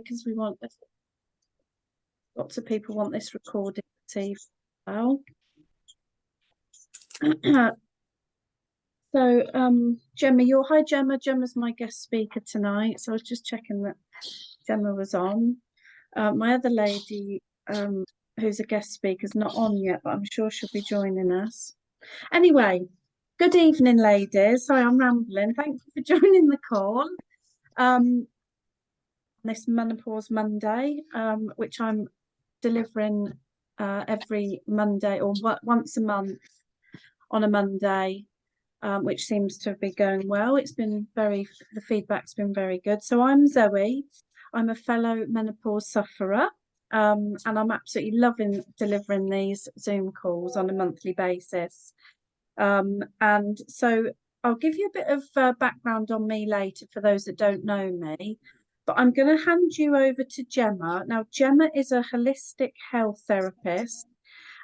because we want lots of people want this recorded this evening as well. So Gemma, hi Gemma. Gemma's my guest speaker tonight. So I was just checking that Gemma was on. My other lady, who's a guest speaker, is not on yet, but I'm sure she'll be joining us. Anyway, good evening, ladies. Sorry, I'm rambling. Thank you for joining the call. This Menopause Monday, which I'm delivering every Monday or once a month on a Monday, which seems to be going well. The feedback's been very good. So I'm Zoe. I'm a fellow menopause sufferer, and I'm absolutely loving delivering these Zoom calls on a monthly basis. And so I'll give you a bit of background on me later for those that don't know me. But I'm going to hand you over to Gemma. Now, Gemma is a holistic health therapist,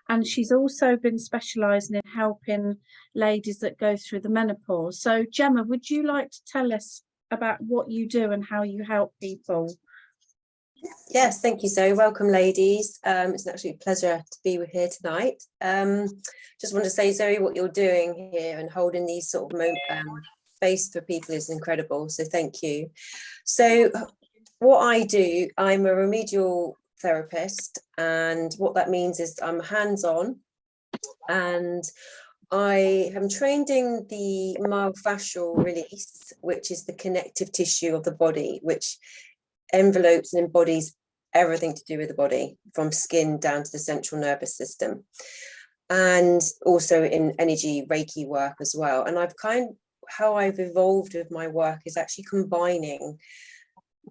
and she's also been specialising in helping ladies that go through the menopause. So, Gemma, would you like to tell us about what you do and how you help people? Yes, thank you, Zoe. Welcome, ladies. It's an absolute pleasure to be here tonight. Just want to say, Zoe, what you're doing here and holding these sort of space for people is incredible. So thank you. So what I do, I'm a remedial therapist, and what that means is I'm hands-on, and I am trained in the myofascial release, which is the connective tissue of the body, which envelopes and embodies everything to do with the body, from skin down to the central nervous system, and also in energy Reiki work as well. And how I've evolved with my work is actually combining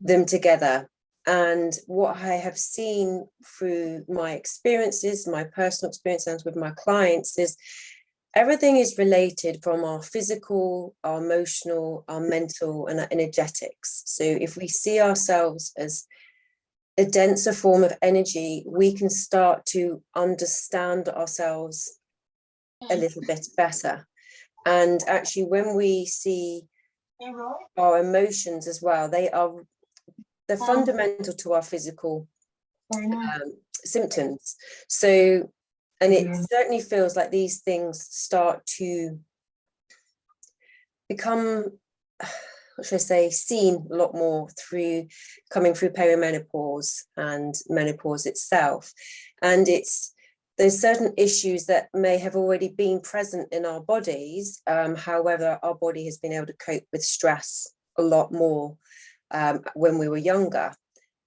them together. And what I have seen through my experiences, my personal experiences with my clients, is everything is related from our physical, our emotional, our mental, and our energetics. So if we see ourselves as a denser form of energy, we can start to understand ourselves a little bit better. And actually, when we see our emotions as well, they're fundamental to our physical symptoms. So, and it certainly feels like these things start to become, what should I say, seen a lot more coming through perimenopause and menopause itself. And there's certain issues that may have already been present in our bodies. However, our body has been able to cope with stress a lot more when we were younger.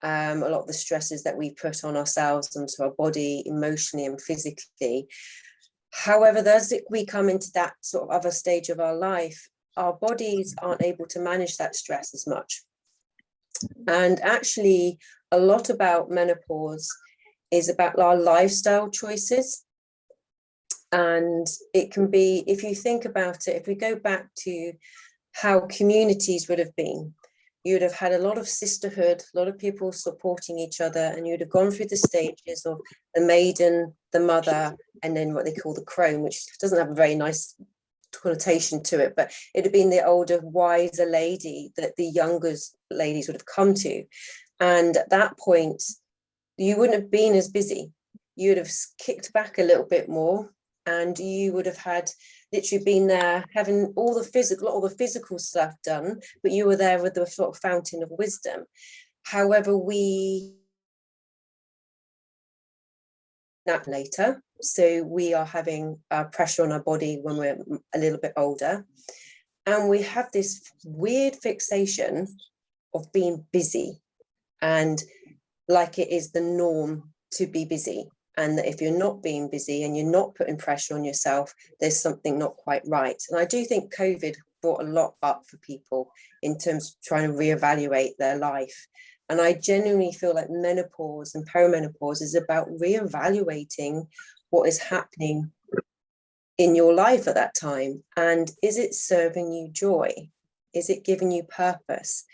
A lot of the stresses that we put on ourselves and to our body emotionally and physically. However, as we come into that sort of other stage of our life, our bodies aren't able to manage that stress as much. And actually, a lot about menopause is about our lifestyle choices. And it can be, if you think about it, if we go back to how communities would have been, you would have had a lot of sisterhood, a lot of people supporting each other, and you'd have gone through the stages of the maiden, the mother, and then what they call the crone, which doesn't have a very nice connotation to it, but it had been the older, wiser lady that the younger ladies would have come to. And at that point, you wouldn't have been as busy. You would have kicked back a little bit more, and you would have had literally been there having all the physical stuff done, but you were there with the sort of fountain of wisdom. However, we that later, so we are having pressure on our body when we're a little bit older, and we have this weird fixation of being busy, and like it is the norm to be busy. And that if you're not being busy and you're not putting pressure on yourself, there's something not quite right. And I do think COVID brought a lot up for people in terms of trying to reevaluate their life. And I genuinely feel like menopause and perimenopause is about reevaluating what is happening in your life at that time. And is it serving you joy? Is it giving you purpose?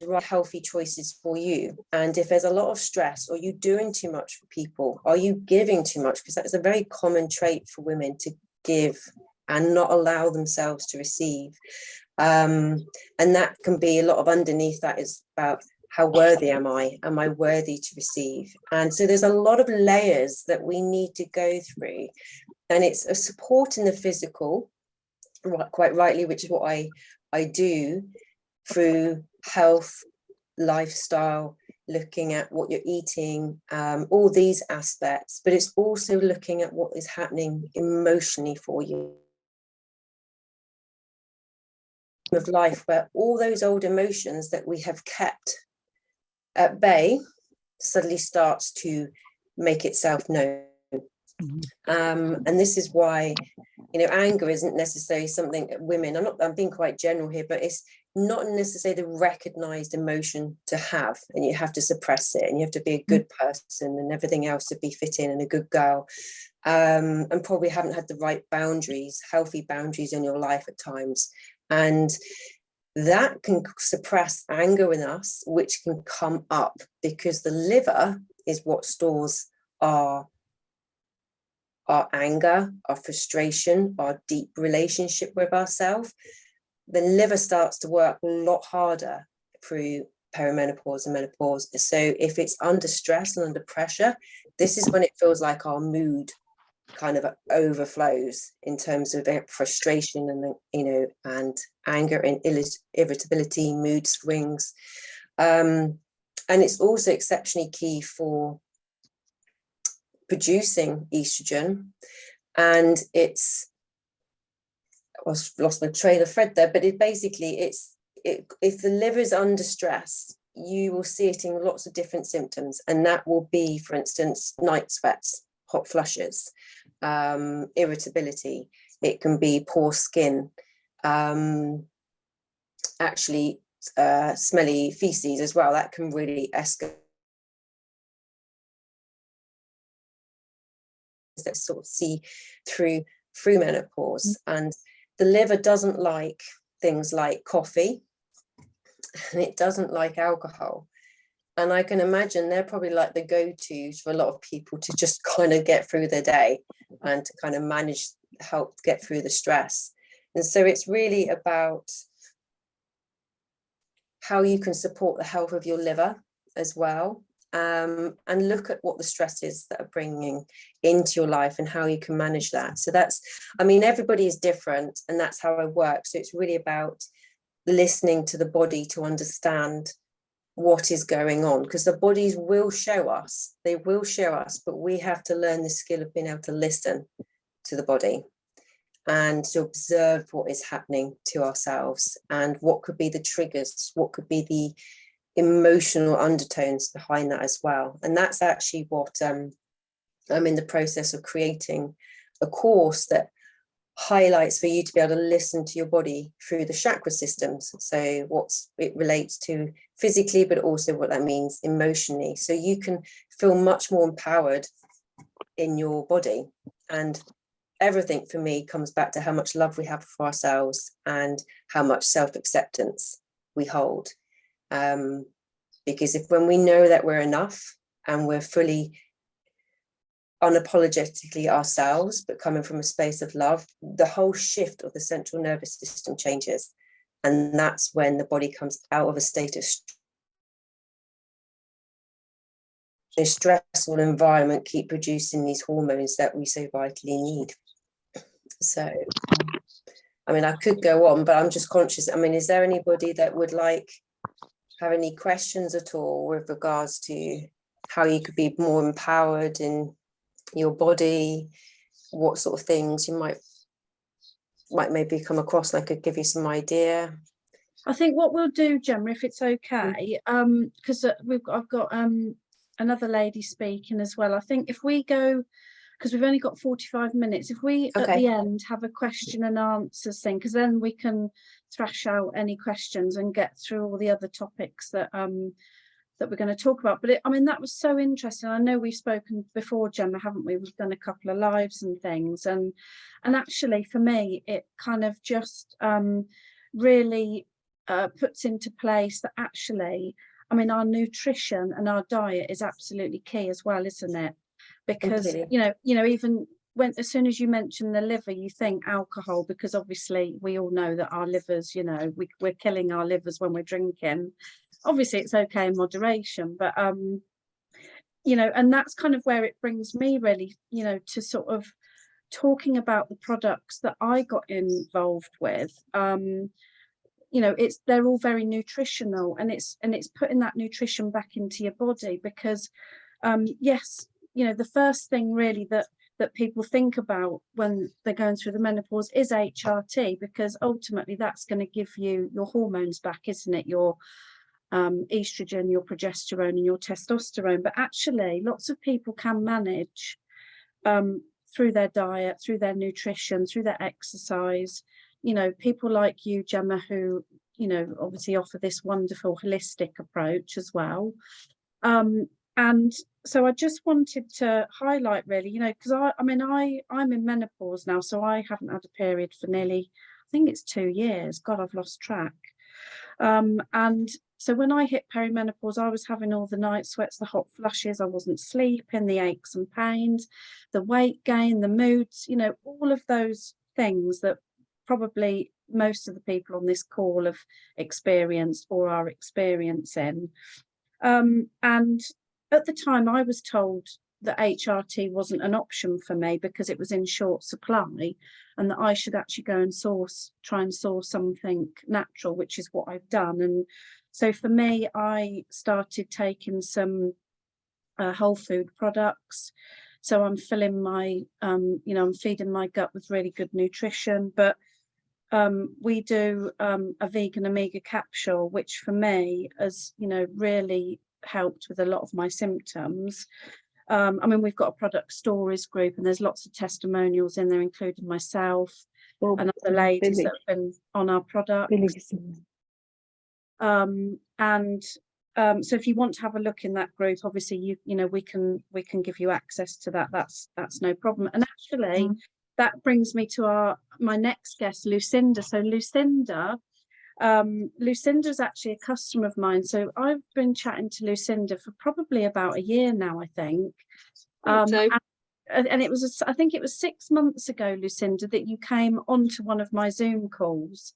Right, healthy choices for you. And if there's a lot of stress, or you doing too much for people, are you giving too much? Because that's a very common trait for women, to give and not allow themselves to receive. And that can be a lot of underneath that is about how worthy am I? Am I worthy to receive? And so there's a lot of layers that we need to go through. And it's a support in the physical, quite rightly, which is what I do through health, lifestyle, looking at what you're eating, all these aspects, but it's also looking at what is happening emotionally for you. Of life where all those old emotions that we have kept at bay suddenly starts to make itself known. And this is why, anger isn't necessarily something that women, I'm being quite general here, but it's not necessarily the recognized emotion to have, and you have to suppress it, and you have to be a good person and everything else to be fit in and a good girl, and probably haven't had the right boundaries, healthy boundaries in your life at times. And that can suppress anger in us, which can come up because the liver is what stores our anger, our frustration, our deep relationship with ourselves. The liver starts to work a lot harder through perimenopause and menopause. So if it's under stress and under pressure, this is when it feels like our mood kind of overflows in terms of frustration and and anger and irritability, mood swings, and it's also exceptionally key for producing estrogen. And it's, I lost my train of thread there, but if the liver is under stress, you will see it in lots of different symptoms, and that will be, for instance, night sweats, hot flushes, irritability. It can be poor skin, actually smelly feces as well. That can really escalate. That sort of see through menopause. And the liver doesn't like things like coffee, and it doesn't like alcohol. And I can imagine they're probably like the go-tos for a lot of people to just kind of get through their day and to kind of help get through the stress. And so it's really about how you can support the health of your liver as well, and look at what the stresses that are bringing into your life and how you can manage that. So everybody is different, and that's how I work. So it's really about listening to the body to understand what is going on, because the bodies will show us, but we have to learn the skill of being able to listen to the body and to observe what is happening to ourselves and what could be the triggers, what could be the emotional undertones behind that as well. And that's actually what I'm in the process of creating a course that highlights for you to be able to listen to your body through the chakra systems. So it relates to physically, but also what that means emotionally. So you can feel much more empowered in your body. And everything for me comes back to how much love we have for ourselves and how much self-acceptance we hold. Because when we know that we're enough and we're fully unapologetically ourselves, but coming from a space of love, the whole shift of the central nervous system changes. And that's when the body comes out of a state of the stressful environment, keep producing these hormones that we so vitally need. So, I could go on, but I'm just conscious. Is there anybody that would have any questions at all with regards to how you could be more empowered in your body, what sort of things you might maybe come across, and I could give you some idea? I think what we'll do, Gemma, if it's okay, because I've got another lady speaking as well. I think if we go, because we've only got 45 minutes, if we at the end have a question and answers thing, because then we can thrash out any questions and get through all the other topics that we're going to talk about. But that was so interesting. I know we've spoken before, Gemma, haven't we? We've done a couple of lives and things, and actually for me it kind of just really puts into place that actually our nutrition and our diet is absolutely key as well, isn't it? Because Completely. even as soon as you mention the liver, you think alcohol, because obviously we all know that our livers, you know, we're killing our livers when we're drinking. Obviously it's okay in moderation, but you know, and that's kind of where it brings me really, you know, to sort of talking about the products that I got involved with. You know, they're all very nutritional, and it's putting that nutrition back into your body, because yes, you know, the first thing really that people think about when they're going through the menopause is HRT, because ultimately that's going to give you your hormones back, isn't it? Your estrogen, your progesterone, and your testosterone. But actually, lots of people can manage through their diet, through their nutrition, through their exercise. You know, people like you, Gemma, who, you know, obviously offer this wonderful holistic approach as well. And so I just wanted to highlight really, you know, because I'm in menopause now, so I haven't had a period for nearly, I think it's 2 years. God, I've lost track. And so when I hit perimenopause, I was having all the night sweats, the hot flushes, I wasn't sleeping, the aches and pains, the weight gain, the moods, you know, all of those things that probably most of the people on this call have experienced or are experiencing. And at the time I was told that HRT wasn't an option for me because it was in short supply, and that I should actually go and try and source something natural, which is what I've done. And so for me, I started taking some whole food products. So I'm filling my, you know, I'm feeding my gut with really good nutrition. But we do a vegan omega capsule, which for me has, you know, really helped with a lot of my symptoms. I mean, we've got a product stories group, and there's lots of testimonials in there, including myself and other ladies that have been on our product. And so if you want to have a look in that group, obviously you know, we can give you access to that. That's no problem. And actually that brings me to my next guest, Lucinda. So Lucinda's actually a customer of mine. So I've been chatting to Lucinda for probably about a year now, I think. And it was, I think it was 6 months ago, Lucinda, that you came onto one of my Zoom calls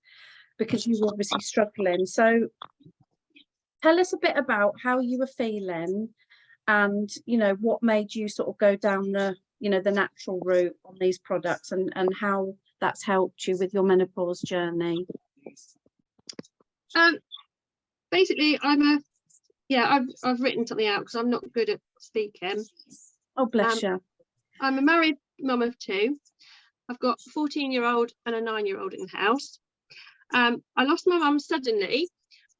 because you were obviously struggling. So tell us a bit about how you were feeling, and, you know, what made you sort of go down the, you know, the natural route on these products, and how that's helped you with your menopause journey. Basically, I've written something out because I'm not good at speaking. Oh, bless you. I'm a married mum of 2. I've got a 14-year-old and a 9-year-old in the house. I lost my mum suddenly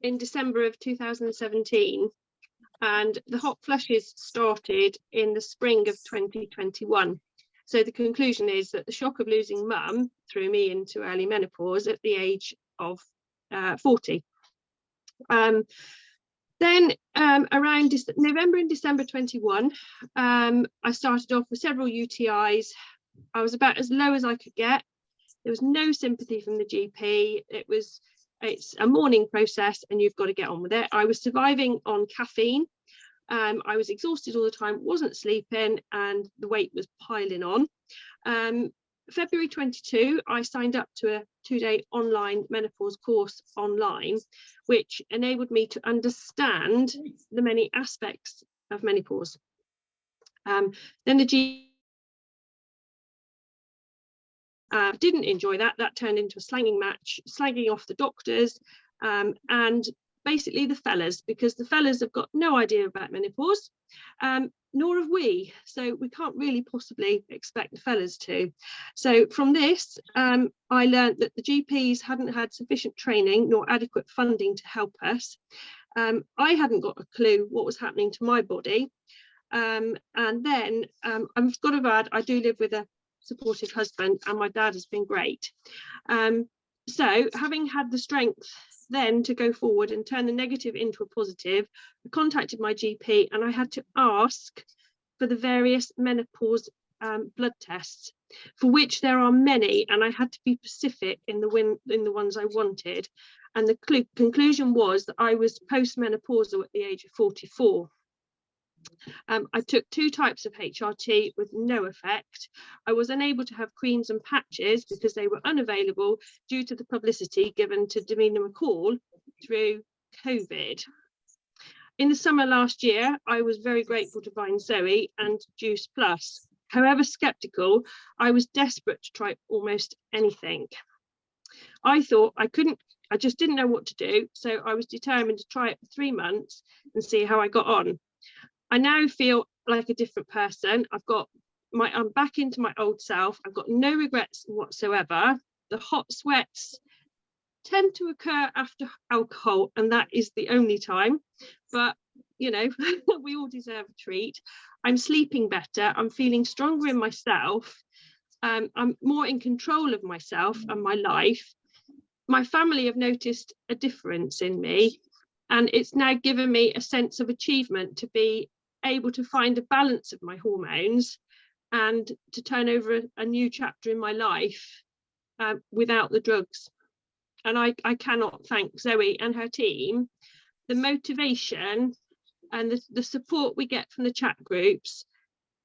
in December of 2017, and the hot flushes started in the spring of 2021. So the conclusion is that the shock of losing mum threw me into early menopause at the age of 40. Then around November and December 21, I started off with several UTIs. I was about as low as I could get. There was no sympathy from the GP. It's a morning process and you've got to get on with it. I was surviving on caffeine. I was exhausted all the time, wasn't sleeping, and the weight was piling on. February 22, I signed up to a 2-day online menopause course online, which enabled me to understand the many aspects of menopause. Then the GP didn't enjoy that. That turned into a slanging match, slagging off the doctors and basically the fellas, because the fellas have got no idea about menopause, nor have we. So we can't really possibly expect the fellas to. So from this, I learned that the GPs hadn't had sufficient training nor adequate funding to help us. I hadn't got a clue what was happening to my body. And then I've got to add, I do live with a supportive husband, and my dad has been great. So having had the strength then to go forward and turn the negative into a positive, I contacted my GP and I had to ask for the various menopause blood tests, for which there are many, and I had to be specific in the ones I wanted. And the conclusion was that I was postmenopausal at the age of 44. I took 2 types of HRT with no effect. I was unable to have creams and patches because they were unavailable due to the publicity given to Davina McCall through COVID. In the summer last year, I was very grateful to find Zoe and Juice Plus. However sceptical, I was desperate to try almost anything. I thought I just didn't know what to do, so I was determined to try it for 3 months and see how I got on. I now feel like a different person. I'm back into my old self. I've got no regrets whatsoever. The hot sweats tend to occur after alcohol, and that is the only time. But, you know, we all deserve a treat. I'm sleeping better. I'm feeling stronger in myself. I'm more in control of myself and my life. My family have noticed a difference in me, and it's now given me a sense of achievement to be able to find a balance of my hormones and to turn over a new chapter in my life without the drugs. And I cannot thank Zoe and her team. The motivation and the support we get from the chat groups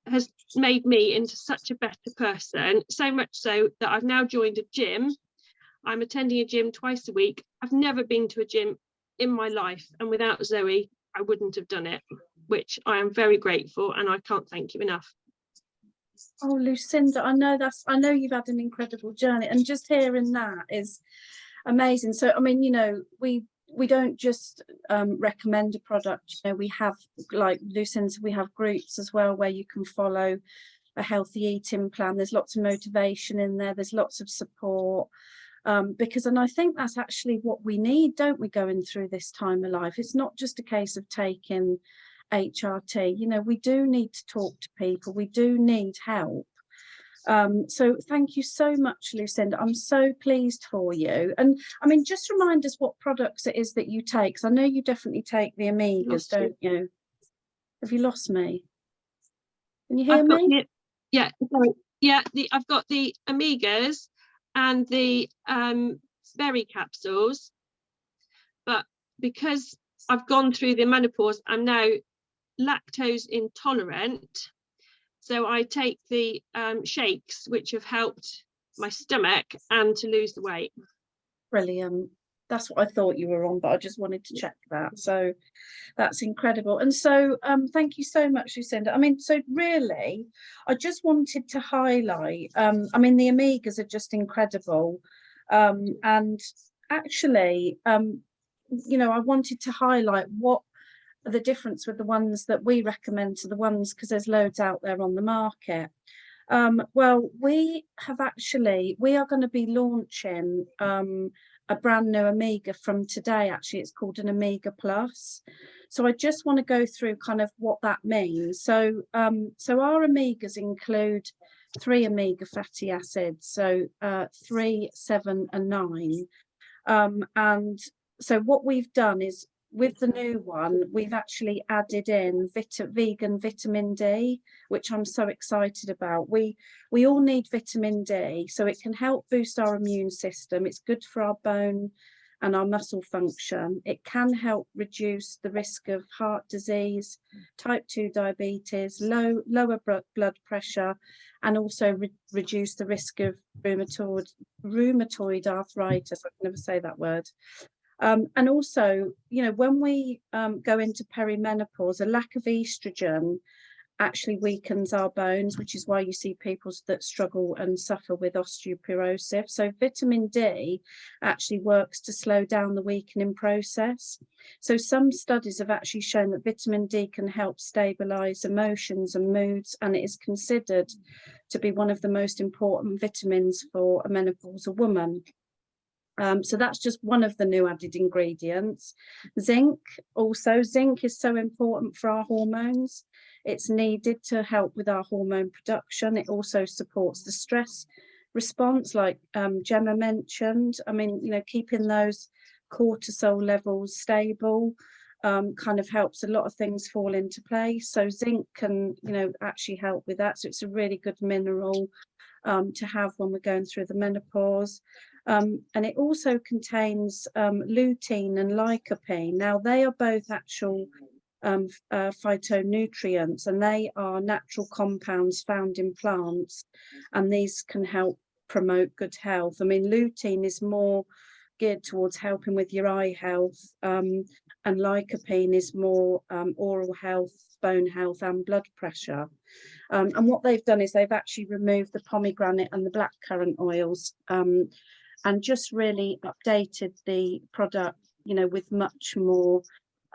has made me into such a better person, so much so that I've now joined a gym. I'm attending a gym twice a week. I've never been to a gym in my life, and without Zoe, I wouldn't have done it, which I am very grateful, and I can't thank you enough. Oh, Lucinda, I know you've had an incredible journey, and just hearing that is amazing. So, I mean, you know, we don't just recommend a product. You know, we have, like Lucinda, we have groups as well where you can follow a healthy eating plan. There's lots of motivation in there. There's lots of support. Because, and I think that's actually what we need, don't we, going through this time of life? It's not just a case of taking HRT. You know, we do need to talk to people. We do need help. So thank you so much, Lucinda. I'm so pleased for you. And I mean, just remind us what products it is that you take, because I know you definitely take the Omegas, don't you? Have you lost me? Can you hear me? I've got the Omegas and the berry capsules, but because I've gone through the menopause, I'm now lactose intolerant. So I take the shakes, which have helped my stomach and to lose the weight. Brilliant. That's what I thought you were on, but I just wanted to check that. So that's incredible. And so thank you so much, Lucinda. I mean, so really, I just wanted to highlight, I mean, the Omegas are just incredible. And actually, you know, I wanted to highlight what the difference with the ones that we recommend to the ones, because there's loads out there on the market. Well, we are going to be launching a brand new Omega from today. Actually, it's called an Omega Plus. So I just want to go through kind of what that means. So our Omegas include 3 omega fatty acids, so 3, 7 and 9. And so what we've done is, with the new one, we've actually added in vegan vitamin D, which I'm so excited about. We all need vitamin D, so it can help boost our immune system. It's good for our bone and our muscle function. It can help reduce the risk of heart disease, type 2 diabetes, lower blood pressure, and also reduce the risk of rheumatoid arthritis. I can never say that word. And also, you know, when we go into perimenopause, a lack of estrogen actually weakens our bones, which is why you see people that struggle and suffer with osteoporosis. So vitamin D actually works to slow down the weakening process. So some studies have actually shown that vitamin D can help stabilize emotions and moods, and it is considered to be one of the most important vitamins for a menopausal woman. So that's just one of the new added ingredients. Zinc is so important for our hormones. It's needed to help with our hormone production. It also supports the stress response, like Gemma mentioned. I mean, you know, keeping those cortisol levels stable kind of helps a lot of things fall into place. So zinc can, you know, actually help with that. So it's a really good mineral to have when we're going through the menopause. And it also contains lutein and lycopene. Now, they are both actual phytonutrients, and they are natural compounds found in plants, and these can help promote good health. I mean, lutein is more geared towards helping with your eye health, and lycopene is more oral health, bone health, and blood pressure. And what they've done is they've actually removed the pomegranate and the blackcurrant oils, and just really updated the product, with much more,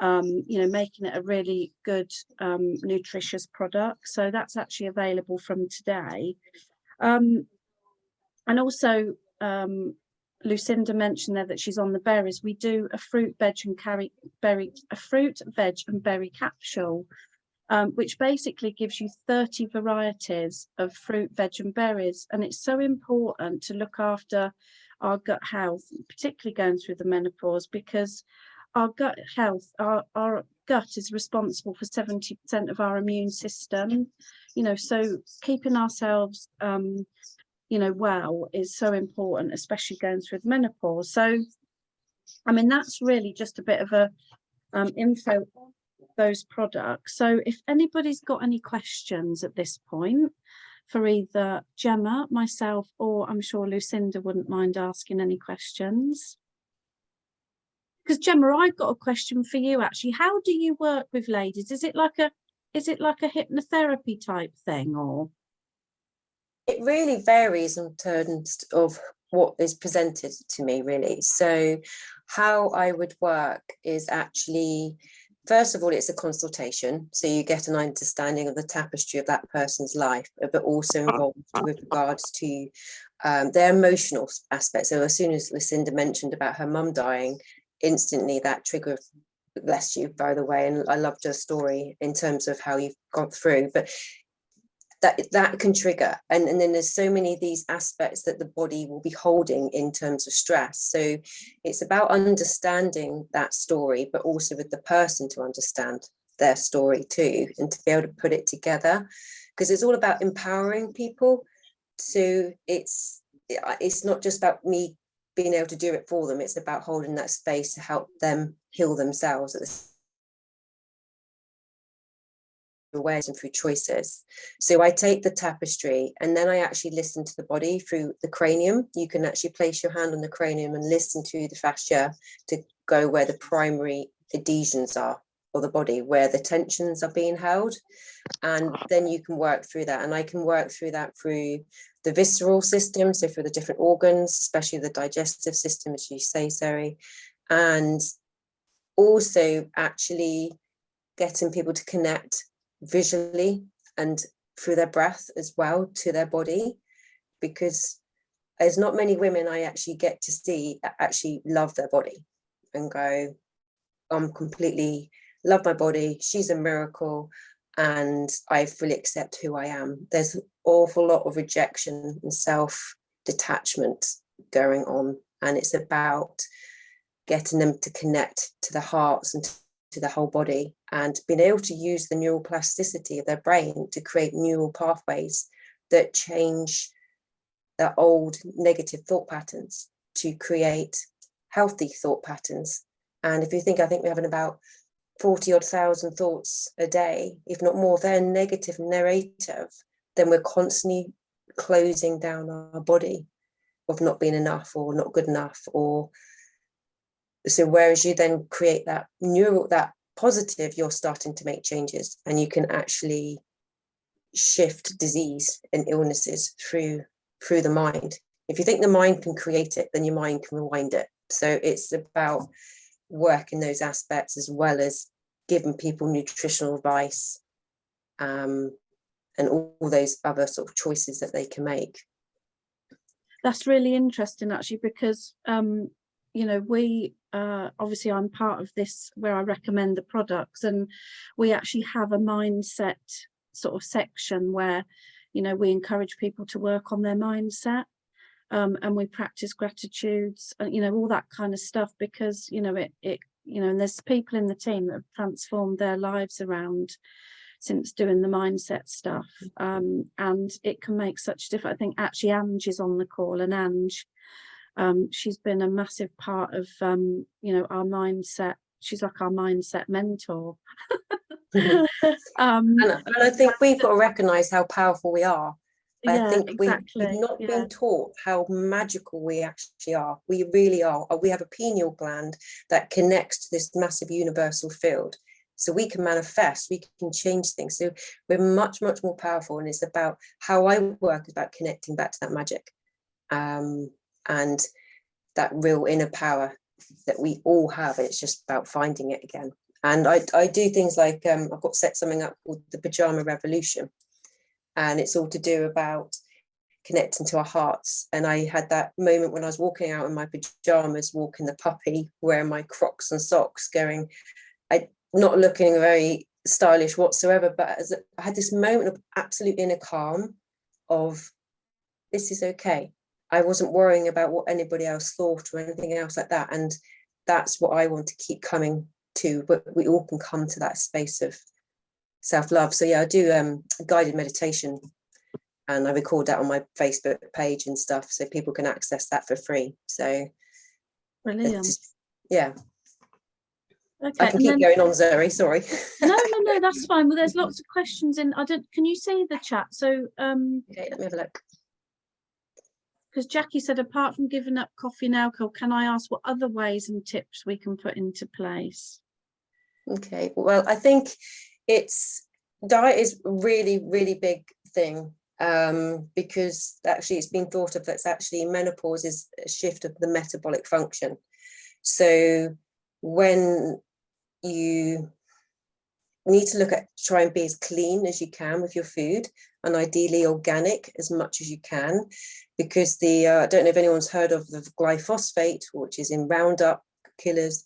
making it a really good, nutritious product. So that's actually available from today. And also, Lucinda mentioned there that she's on the berries. We do a fruit, veg, and berry capsule, which basically gives you 30 varieties of fruit, veg, and berries. And it's so important to look after our gut health, particularly going through the menopause, because our gut health, our gut is responsible for 70% of our immune system. So keeping ourselves well is so important, especially going through the menopause. So I mean, that's really just a bit of a info on those products. So if anybody's got any questions at this point for either Gemma, myself, or I'm sure Lucinda wouldn't mind asking any questions. Because Gemma, I've got a question for you actually. How do you work with ladies? Is it like a hypnotherapy type thing, or? It really varies in terms of what is presented to me, really. So how I would work is actually, first of all, it's a consultation. So you get an understanding of the tapestry of that person's life, but also involved with regards to their emotional aspect. So as soon as Lucinda mentioned about her mum dying, instantly that triggered, bless you, by the way, and I loved your story in terms of how you've gone through, but that can trigger, and then there's so many of these aspects that the body will be holding in terms of stress. So it's about understanding that story, but also with the person to understand their story too, and to be able to put it together, because it's all about empowering people. So it's not just about me being able to do it for them, it's about holding that space to help them heal themselves at the ways and through choices. So I take the tapestry and then I actually listen to the body through the cranium. You can actually place your hand on the cranium and listen to the fascia to go where the primary adhesions are, or the body, where the tensions are being held. And then you can work through that. And I can work through that through the visceral system, so for the different organs, especially the digestive system, as you say, Sari, and also actually getting people to connect visually and through their breath as well to their body, because there's not many women I actually get to see that actually love their body and go, I'm completely love my body, she's a miracle, and I fully accept who I am. There's an awful lot of rejection and self-detachment going on, and it's about getting them to connect to the hearts and to the whole body, and being able to use the neuroplasticity of their brain to create neural pathways that change their old negative thought patterns to create healthy thought patterns. And if you think, I think we're having about 40,000 thoughts a day, if not more, they're negative narrative, then we're constantly closing down our body of not being enough or not good enough. Or so whereas you then create that neural, that positive, you're starting to make changes, and you can actually shift disease and illnesses through the mind. If you think the mind can create it, then your mind can rewind it. So it's about working those aspects as well as giving people nutritional advice, and all those other sort of choices that they can make. That's really interesting actually, because we obviously I'm part of this where I recommend the products, and we actually have a mindset sort of section where we encourage people to work on their mindset, and we practice gratitudes and all that kind of stuff, because and there's people in the team that have transformed their lives around since doing the mindset stuff, and it can make such a difference. I think actually Ange is on the call, and Ange, she's been a massive part of our mindset. She's like our mindset mentor. And I think we've got to recognise how powerful we are. I yeah, think we've exactly. not Yeah. been taught how magical we actually are. We really are. We have a pineal gland that connects to this massive universal field. So we can manifest, we can change things. So we're much, much more powerful. And it's about how I work is about connecting back to that magic and that real inner power that we all have. It's just about finding it again. And I do things like I've got set something up called the Pajama Revolution. And it's all to do about connecting to our hearts. And I had that moment when I was walking out in my pajamas, walking the puppy, wearing my Crocs and socks, going, not looking very stylish whatsoever, but I had this moment of absolute inner calm of, this is okay. I wasn't worrying about what anybody else thought or anything else like that. And that's what I want to keep coming to, but we all can come to that space of self-love. So yeah, I do guided meditation, and I record that on my Facebook page and stuff, so people can access that for free. So Brilliant. Yeah. Okay, I can keep going on, Zoe, sorry. No, that's fine. Well, there's lots of questions in. Can you see the chat? So Okay, let me have a look. Because Jackie said, apart from giving up coffee and alcohol, can I ask what other ways and tips we can put into place? Okay, well, I think diet is really, really big thing, because actually it's been thought of that's actually menopause is a shift of the metabolic function. So when you need to try and be as clean as you can with your food, and ideally organic as much as you can, because I don't know if anyone's heard of the glyphosate, which is in Roundup killers,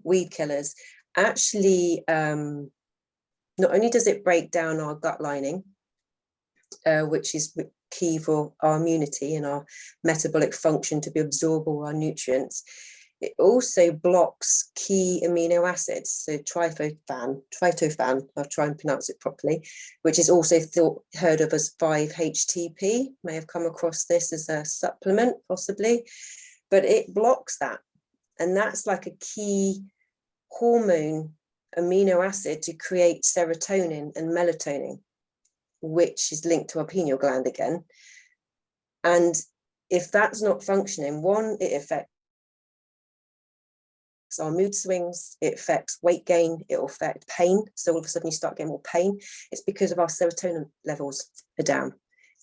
weed killers. Actually, not only does it break down our gut lining, which is key for our immunity and our metabolic function to be absorb all our nutrients, it also blocks key amino acids. So tryptophan, I'll try and pronounce it properly, which is also heard of as 5-HTP. May have come across this as a supplement, possibly, but it blocks that. And that's like a key hormone amino acid to create serotonin and melatonin, which is linked to our pineal gland again. And if that's not functioning, one, it affects our mood swings, it affects weight gain, it will affect pain. So all of a sudden you start getting more pain. It's because of our serotonin levels are down.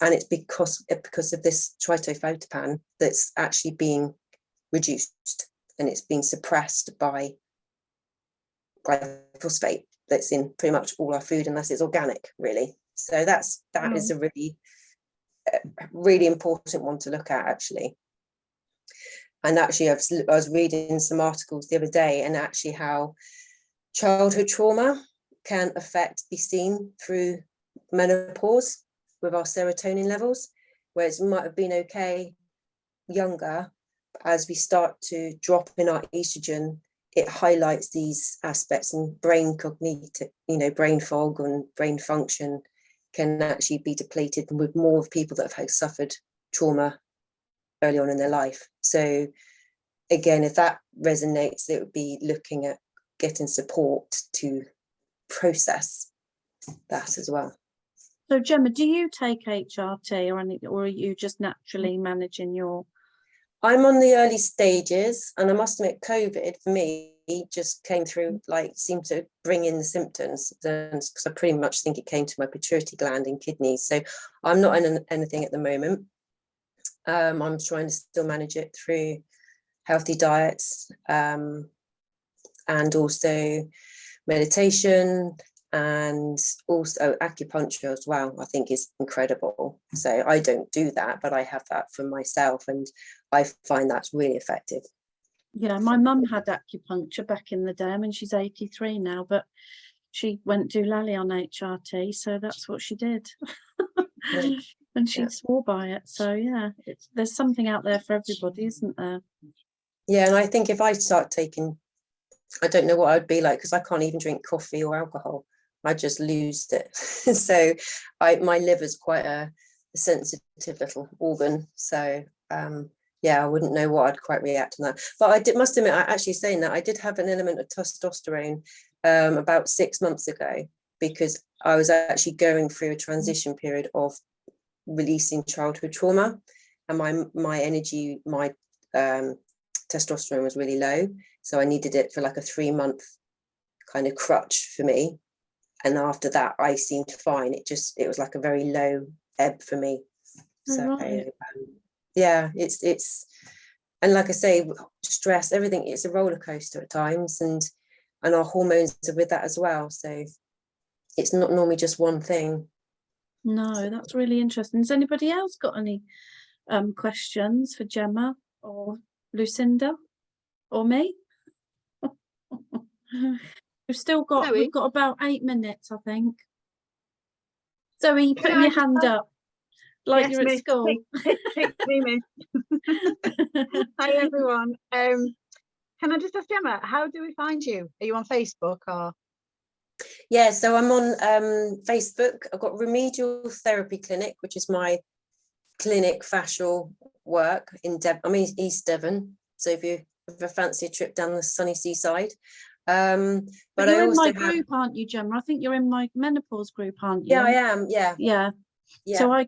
And it's because of this tryptophan that's actually being reduced, and it's being suppressed by glyphosate that's in pretty much all our food, unless it's organic, really. So that is a really important one to look at, actually. And actually, I was reading some articles the other day, and actually how childhood trauma can be seen through menopause with our serotonin levels, whereas it might have been okay younger, but as we start to drop in our estrogen, it highlights these aspects, and brain fog and brain function can actually be depleted with more of people that have suffered trauma early on in their life. So again, if that resonates, it would be looking at getting support to process that as well. So Gemma, do you take HRT or are you just naturally managing your? I'm on the early stages, and I must admit, COVID for me just came through, seemed to bring in the symptoms, because I pretty much think it came to my pituitary gland and kidneys. So I'm not on anything at the moment. I'm trying to still manage it through healthy diets, and also meditation, and also acupuncture as well. I think is incredible. So I don't do that, but I have that for myself, and I find that's really effective. Yeah, my mum had acupuncture back in the day. I mean, she's 83 now, but she went doolally on HRT, so that's what she did. And she swore by it. So yeah, there's something out there for everybody, isn't there? Yeah, and I think if I start taking, I don't know what I'd be like, because I can't even drink coffee or alcohol. I just lose it. So my liver's quite a sensitive little organ. So I wouldn't know what I'd quite react to that. But must admit, actually saying that, I did have an element of testosterone about 6 months ago, because I was actually going through a transition period of releasing childhood trauma, and my energy, my testosterone was really low, so I needed it for like a 3-month kind of crutch for me. And after that, I seemed fine. It was like a very low ebb for me. So Right. yeah, it's and like I say, stress, everything, it's a roller coaster at times, and our hormones are with that as well. So it's not normally just one thing. No, that's really interesting. Has anybody else got any questions for Gemma or Lucinda or me? We've got about 8 minutes, I think. Zoe, putting your hand up like Yes, you're at school. Me. Hi everyone. Can I just ask Gemma, how do we find you? Are you on Facebook or? Yeah, so I'm on Facebook. I've got Remedial Therapy Clinic, which is my clinic fascial work in East Devon. So if you ever fancy a trip down the sunny seaside. But you're I in also my group, aren't you, Gemma? I think you're in my menopause group, aren't you? Yeah, I am. Yeah. Yeah. Yeah. So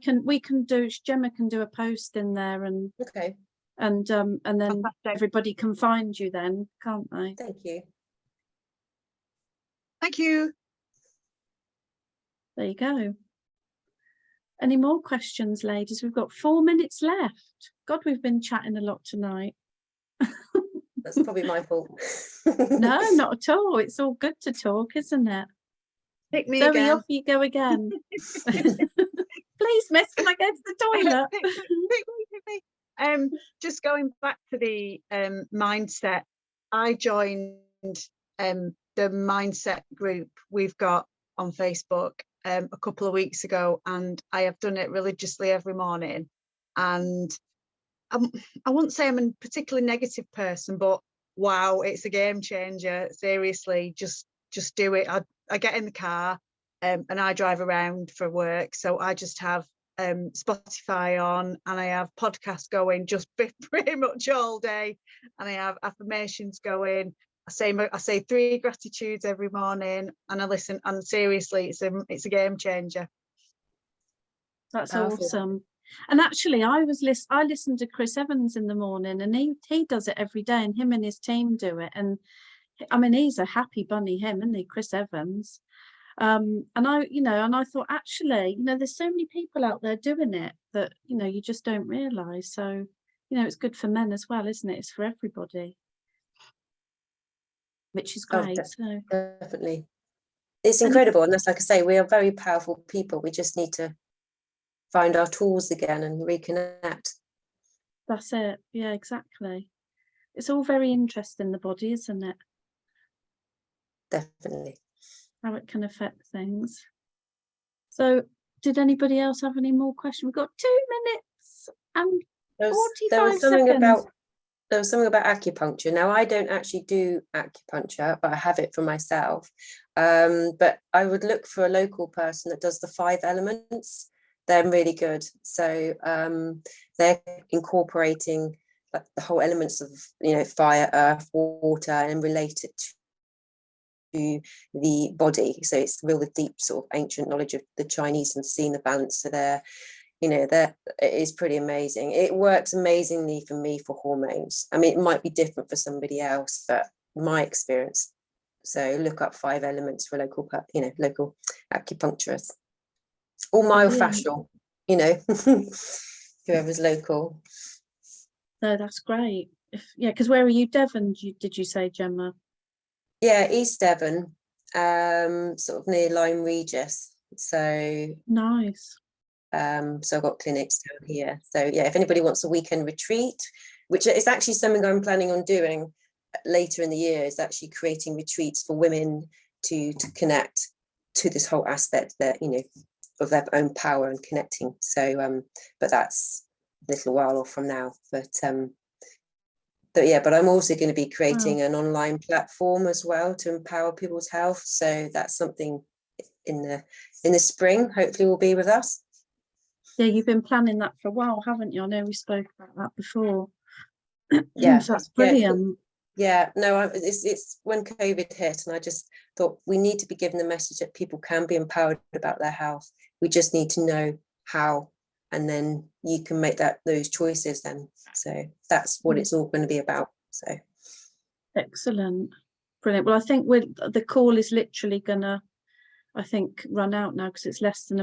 Gemma can do a post in there, and okay. And then Fantastic. everybody can find you then, can't they? Thank you. Thank you. There you go. Any more questions, ladies? We've got 4 minutes left. God, we've been chatting a lot tonight. That's probably my fault. No, not at all. It's all good to talk, isn't it? Pick me Zoe, again. off you go again. Please, miss, can I go to the toilet? Pick me. Just going back to the mindset, I joined the mindset group we've got on Facebook a couple of weeks ago, and I have done it religiously every morning. And I wouldn't say I'm a particularly negative person, but wow, it's a game changer. Seriously, just do it. I get in the car and I drive around for work, so I just have Spotify on, and I have podcasts going just pretty much all day, and I have affirmations going. I say 3 gratitudes every morning, and I listen. And seriously, it's a game changer. That's Powerful. awesome. And actually, I listened to Chris Evans in the morning, and he does it every day, and him and his team do it. And I mean, he's a happy bunny, him, isn't he, Chris Evans? And I thought, actually, there's so many people out there doing it that you just don't realize. So it's good for men as well, isn't it? It's for everybody, which is great. Definitely, it's incredible. And that's, like I say, we are very powerful people. We just need to find our tools again and reconnect. That's it. Yeah, exactly. It's all very interesting, the body, isn't it? Definitely. How it can affect things. So did anybody else have any more questions? We've got 2 minutes and 45 seconds. There was something about acupuncture. Now, I don't actually do acupuncture, but I have it for myself. But I would look for a local person that does the 5 elements. They're really good. So they're incorporating like the whole elements of fire, earth, water, and relate it to the body. So it's really deep sort of ancient knowledge of the Chinese and seeing the balance. So it is pretty amazing. It works amazingly for me for hormones. I mean, it might be different for somebody else, but my experience. So look up 5 elements for local acupuncturist or myofascial, whoever's local. No, that's great. Because where are you? Devon, did you say, Gemma? Yeah, East Devon, sort of near Lyme Regis. So nice. So I've got clinics down here. So yeah, if anybody wants a weekend retreat, which is actually something I'm planning on doing later in the year, is actually creating retreats for women to connect to this whole aspect that of their own power and connecting. So but that's a little while off from now. But I'm also going to be creating an online platform as well to empower people's health. So that's something in the spring, hopefully will be with us. Yeah, you've been planning that for a while, haven't you? I know we spoke about that before. Yeah, so that's brilliant. Yeah, no, it's when COVID hit, and I just thought we need to be given the message that people can be empowered about their health. We just need to know how, and then you can make those choices then. So that's what it's all going to be about. So Excellent. Brilliant. Well, I think the call is literally gonna, I think, run out now because it's less than a